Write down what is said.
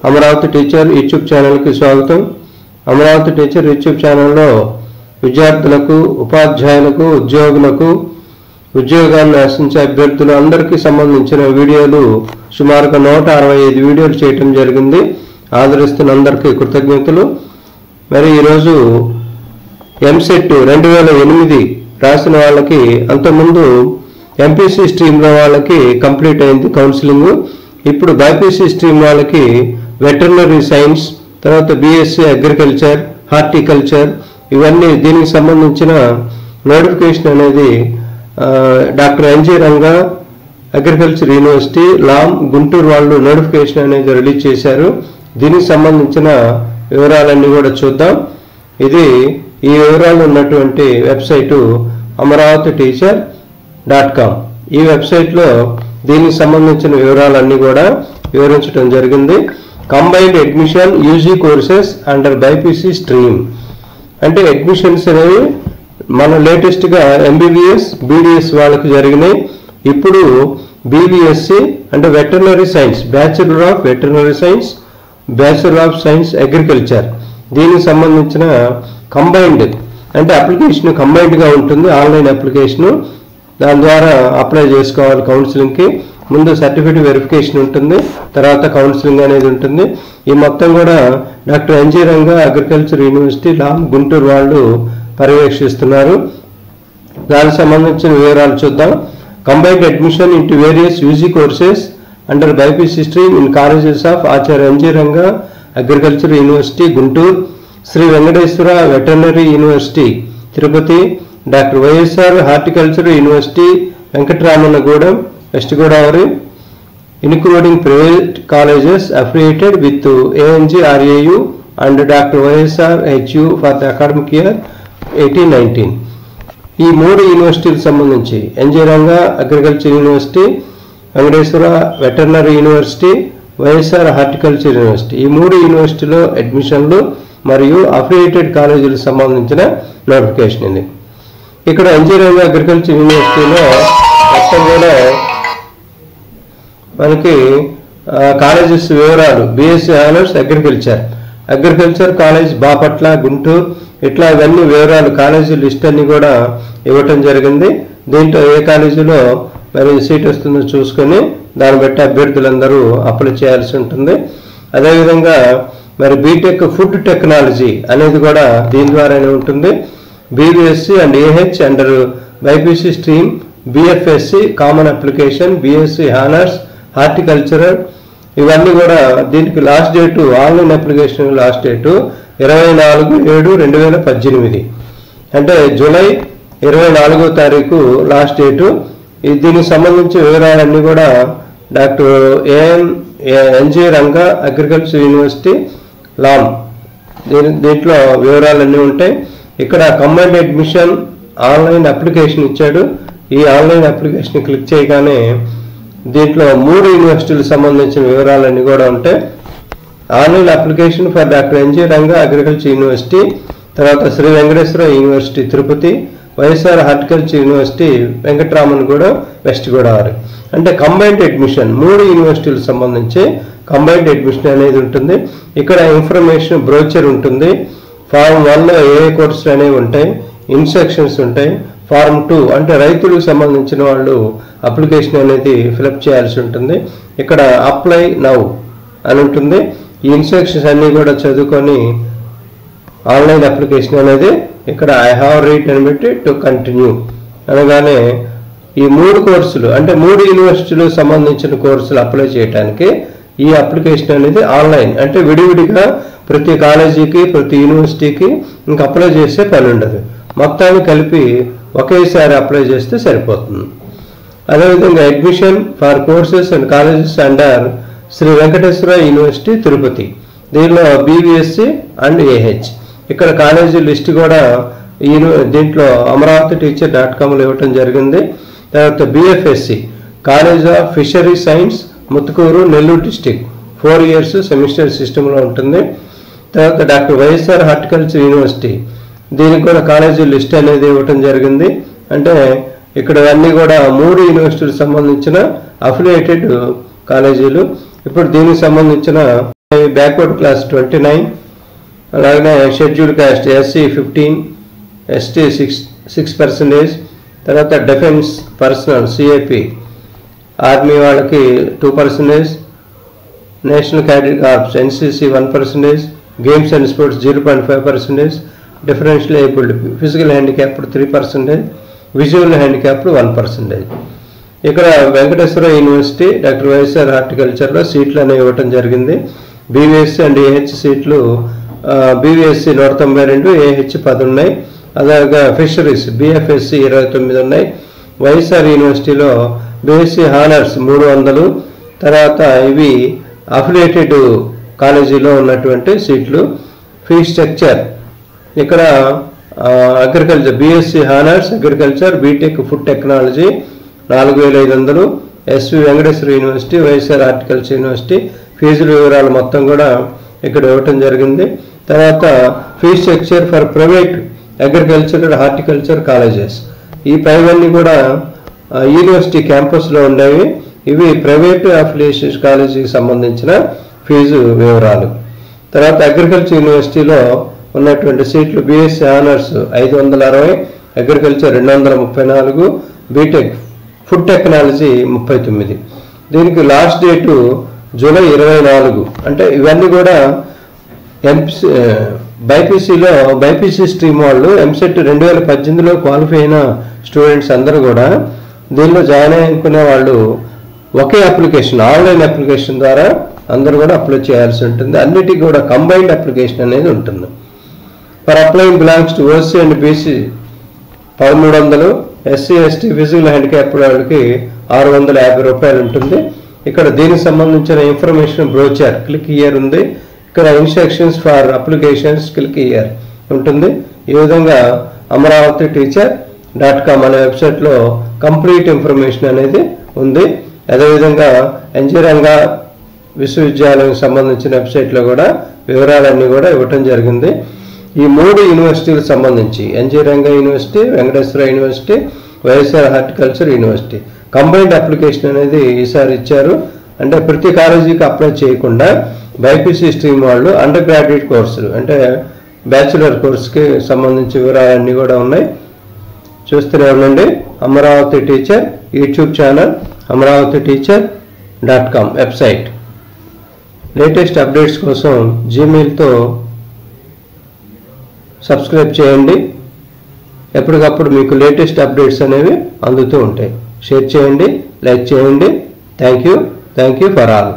Amaravati teacher YouTube ఛానల్కి స్వాగతం. Amaravati teacher YouTube ఛానల్లో విద్యార్థులకు, ఉపాధ్యాయులకు, ఉద్యోగులకు, ఉద్యోగాలను ఆశించే అభ్యర్థులు అందరికీ సంబంధించిన వీడియోలు సుమారుగా 165 వీడియోలు చేయటం జరిగింది. ఆదరిస్తున్న అందరికీ కృతజ్ఞతలు. మరి ఈరోజు ఎంసెట్ 2008 రాసిన వాళ్ళకి, అంతకుముందు ఎంపీసీ స్ట్రీమ్లో వాళ్ళకి కంప్లీట్ అయింది కౌన్సిలింగ్. ఇప్పుడు బైపీసీ స్ట్రీమ్ వాళ్ళకి వెటర్నరీ సైన్స్, తర్వాత బీఎస్సీ అగ్రికల్చర్, హార్టికల్చర్, ఇవన్నీ దీనికి సంబంధించిన నోటిఫికేషన్ అనేది doctor NG Ranga agriculture university Lam Guntur వాళ్ళు నోటిఫికేషన్ అనేది రిలీజ్ చేశారు. దీనికి సంబంధించిన వివరాలన్నీ కూడా చూద్దాం. ఈ వివరాలు ఉన్నటువంటి వెబ్సైటు అమరావతి టీచర్.com. ఈ వెబ్సైట్లో దీనికి సంబంధించిన వివరాలన్నీ కూడా వివరించడం జరిగింది. Combined admission UG courses under BiPC stream అంటే అడ్మిషన్స్ అనేవి మన లేటెస్ట్గా ఎంబీబీఎస్, బీడీఎస్ వాళ్ళకి జరిగినాయి. ఇప్పుడు బీబీఎస్సీ అంటే veterinary science, bachelor of veterinary science, bachelor of science agriculture, దీనికి సంబంధించిన కంబైన్డ్ అంటే అప్లికేషన్ కంబైన్డ్గా ఉంటుంది. ఆన్లైన్ అప్లికేషను, దాని ద్వారా అప్లై చేసుకోవాలి కౌన్సిలింగ్కి. ముందు సర్టిఫికేట్ వెరిఫికేషన్ ఉంటుంది, తర్వాత కౌన్సిలింగ్ అనేది ఉంటుంది. ఈ మొత్తం కూడా doctor NG Ranga agriculture university Lam Guntur వాళ్ళు పర్యవేక్షిస్తున్నారు. దానికి సంబంధించిన వివరాలు చూద్దాం. Combined admission into various UG courses under BiPC stream in colleges of Acharya NG Ranga agriculture university Guntur, Shri Venkateswara veterinary university Tirupati, doctor YSR horticulture university Venkataramannagudem west Godavari, including private colleges affiliated with ANGRAU and Dr. YSR HU for the academic year 18-19. ఈ మూడు యూనివర్సిటీలకు సంబంధించి NG Ranga agriculture university, Venkateswara veterinary university, YSR horticulture university, ఈ మూడు యూనివర్సిటీలో అడ్మిషన్లు మరియు affiliated కాలేజీలకు సంబంధించిన నోటిఫికేషన్ ఇది. ఇక్కడ ఎన్జి రంగా అగ్రికల్చర్ యూనివర్సిటీలో మొత్తం కూడా మనకి కాలేజెస్ వివరాలు, BSc honours agriculture college Bapatla, Guntur, ఇట్లా ఇవన్నీ వివరాలు, కాలేజీ లిస్ట్ అన్ని కూడా ఇవ్వటం జరిగింది. దీంట్లో ఏ కాలేజీలో మరి సీట్ వస్తుందో చూసుకొని దాన్ని బట్టి అభ్యర్థులందరూ అప్లై చేయాల్సి ఉంటుంది. అదేవిధంగా మరి బీటెక్ ఫుడ్ టెక్నాలజీ అనేది కూడా దీని ద్వారానే ఉంటుంది. BBSc and AH under BiPC stream, BFSc common application, BSc honours, horticultural, ఇవన్నీ కూడా దీనికి last date, online application last date 24/7/2018 అంటే జూలై 24వ తారీఖు లాస్ట్ డేటు. దీనికి సంబంధించిన వివరాలన్నీ కూడా doctor NG Ranga agriculture university Lam దీంట్లో వివరాలన్నీ ఉంటాయి. ఇక్కడ కంబైన్డ్ అడ్మిషన్ ఆన్లైన్ అప్లికేషన్ ఇచ్చాడు. ఈ ఆన్లైన్ అప్లికేషన్ క్లిక్ చేయగానే దీంట్లో మూడు యూనివర్సిటీలకు సంబంధించిన వివరాలన్నీ కూడా ఉంటాయి. Online application for doctor NG Ranga agriculture university, తర్వాత Shri Venkateswara university Tirupati, YSR horticulture university Venkataramannagudem west Godavari. అంటే కంబైన్డ్ అడ్మిషన్ మూడు యూనివర్సిటీలకు సంబంధించి కంబైన్డ్ అడ్మిషన్ అనేది ఉంటుంది. ఇక్కడ ఇన్ఫర్మేషన్ బ్రోచర్ ఉంటుంది. ఫార్మ్ 1లో ఏ కోర్సులు అనేవి ఉంటాయి, ఇన్స్ట్రక్షన్స్ ఉంటాయి. ఫార్మ్ 2 అంటే రైతులకు సంబంధించిన వాళ్ళు అప్లికేషన్ అనేది ఫిలప్ చేయాల్సి ఉంటుంది. ఇక్కడ అప్లై నౌ అని ఉంటుంది. ఈ ఇన్స్ట్రక్షన్స్ అన్నీ కూడా చదువుకొని ఆన్లైన్ అప్లికేషన్ అనేది ఇక్కడ ఐ హ్యావ్ రీడ్ అని పెట్టి టు కంటిన్యూ అనగానే ఈ మూడు కోర్సులు అంటే మూడు యూనివర్సిటీలకు సంబంధించిన కోర్సులు అప్లై చేయడానికి ఈ అప్లికేషన్ అనేది ఆన్లైన్ అంటే విడివిడిగా ప్రతి కాలేజీకి, ప్రతి యూనివర్సిటీకి ఇంకా అప్లై చేసే పని ఉండదు. మొత్తాన్ని కలిపి ఒకేసారి అప్లై చేస్తే సరిపోతుంది. అదేవిధంగా admission for courses and colleges under Sri Venkateswara university Tirupati, దీనిలో బీబీఎస్సీ అండ్ ఏహెచ్. ఇక్కడ కాలేజీ లిస్ట్ కూడా దీంట్లో అమరావతి టీచర్.comలో ఇవ్వటం జరిగింది. తర్వాత BFSc college of fishery science Muthukur, Nellore district, 4 years semester సిస్టంలో ఉంటుంది. తర్వాత డాక్టర్ వైఎస్ఆర్ హార్టికల్చర్ యూనివర్సిటీ, దీనికి కూడా కాలేజీ లిస్ట్ అనేది ఇవ్వటం జరిగింది. అంటే ఇక్కడ అన్నీ కూడా మూడు యూనివర్సిటీలకు సంబంధించిన అఫిలియేటెడ్ కాలేజీలు. ఇప్పుడు దీనికి సంబంధించిన బ్యాక్వర్డ్ క్లాస్ 29, అలాగే షెడ్యూల్డ్ కాస్ట్ ఎస్సీ 15, ఎస్టీ 6%, తర్వాత డిఫెన్స్ పర్సనల్ సిఏపి ఆర్మీ వాళ్ళకి 2%, national cadet corps NCC 1%, games and sports 0.5%, differential abled physical handicapped 3%, visual handicapped 1%. ఇక్కడ వెంకటేశ్వర యూనివర్సిటీ డాక్టర్ వైఎస్ఆర్ హార్టికల్చర్లో సీట్లు అనేవి ఇవ్వటం జరిగింది. బీవీఎస్సీ అండ్ ఏహెచ్ సీట్లు బీవీఎస్సీ 192, ఏహెచ్ 10 ఉన్నాయి. అలాగే ఫిషరీస్ బీఎఫ్ఎస్సీ 29 ఉన్నాయి. వైఎస్ఆర్ యూనివర్సిటీలో బీఎస్సీ హానర్స్ 300, తర్వాత ఇవి అఫిలియేటెడ్ కాలేజీలో ఉన్నటువంటి సీట్లు. ఫీ స్ట్రక్చర్ ఇక్కడ agriculture BSc honours agriculture, BTech food technology 4500, SV Venkateswara university, YSR horticulture university ఫీజుల వివరాలు మొత్తం కూడా ఇక్కడ ఇవ్వటం జరిగింది. తర్వాత fee structure for private agriculture and horticulture colleges, ఈ పైవన్నీ కూడా యూనివర్సిటీ క్యాంపస్లో ఉండేవి. ఇవి ప్రైవేట్ అఫిలియేషన్ కాలేజీకి సంబంధించిన ఫీజు వివరాలు. తర్వాత అగ్రికల్చర్ యూనివర్సిటీలో ఉన్నటువంటి సీట్లు BSc honours 560, agriculture 234, BTech food technology 39. దీనికి లాస్ట్ డేటు జూలై 24. అంటే ఇవన్నీ కూడా బైపీసీ స్ట్రీమ్ వాళ్ళు ఎంసెట్ 2018లో క్వాలిఫై అయిన స్టూడెంట్స్ అందరూ కూడా దీనిలో జాయిన్ అయ్యుకునే వాళ్ళు ఒకే అప్లికేషన్ ఆన్లైన్ అప్లికేషన్ ద్వారా అందరూ కూడా అప్లై చేయాల్సి ఉంటుంది. అన్నిటికీ కూడా కంబైన్డ్ అప్లికేషన్ అనేది ఉంటుంది. For applying belongs to OC and BC 1300, SC ST physical handicap వాళ్ళకి 650 రూపాయలు ఉంటుంది. ఇక్కడ దీనికి సంబంధించిన ఇన్ఫర్మేషన్ బ్రోచర్ క్లిక్ హియర్ ఉంది. ఇక్కడ instructions for applications click here ఉంటుంది. ఈ విధంగా amravati.teacher.com అనే వెబ్సైట్లో కంప్లీట్ ఇన్ఫర్మేషన్ అనేది ఉంది. అదేవిధంగా ఎన్జీ రంగా విశ్వవిద్యాలయం సంబంధించిన వెబ్సైట్లో కూడా వివరాలన్నీ కూడా ఇవ్వటం జరిగింది. ఈ 3 యూనివర్సిటీలకు సంబంధించి NG Ranga university, Venkateswara university, YSR horticulture university combined application అనేది ఈసారి ఇచ్చారు. అంటే ప్రతి కాలేజీకి అప్లై చేయకుండా బైపీసీ స్ట్రీమ్ వాళ్ళు అండర్ గ్రాడ్యుయేట్ కోర్సులు అంటే బ్యాచులర్ కోర్సుకి సంబంధించి వివరాలన్నీ కూడా ఉన్నాయి. చూస్తూనే ఉండండి. Amaravati teacher YouTube channel, amravati.teacher.com website. Latest updates కోసం జీమెయిల్తో సబ్స్క్రైబ్ చేయండి. ఎప్పటికప్పుడు మీకు లేటెస్ట్ అప్డేట్స్ అనేవి అందుతూ ఉంటాయి. షేర్ చేయండి, లైక్ చేయండి. Thank you for all.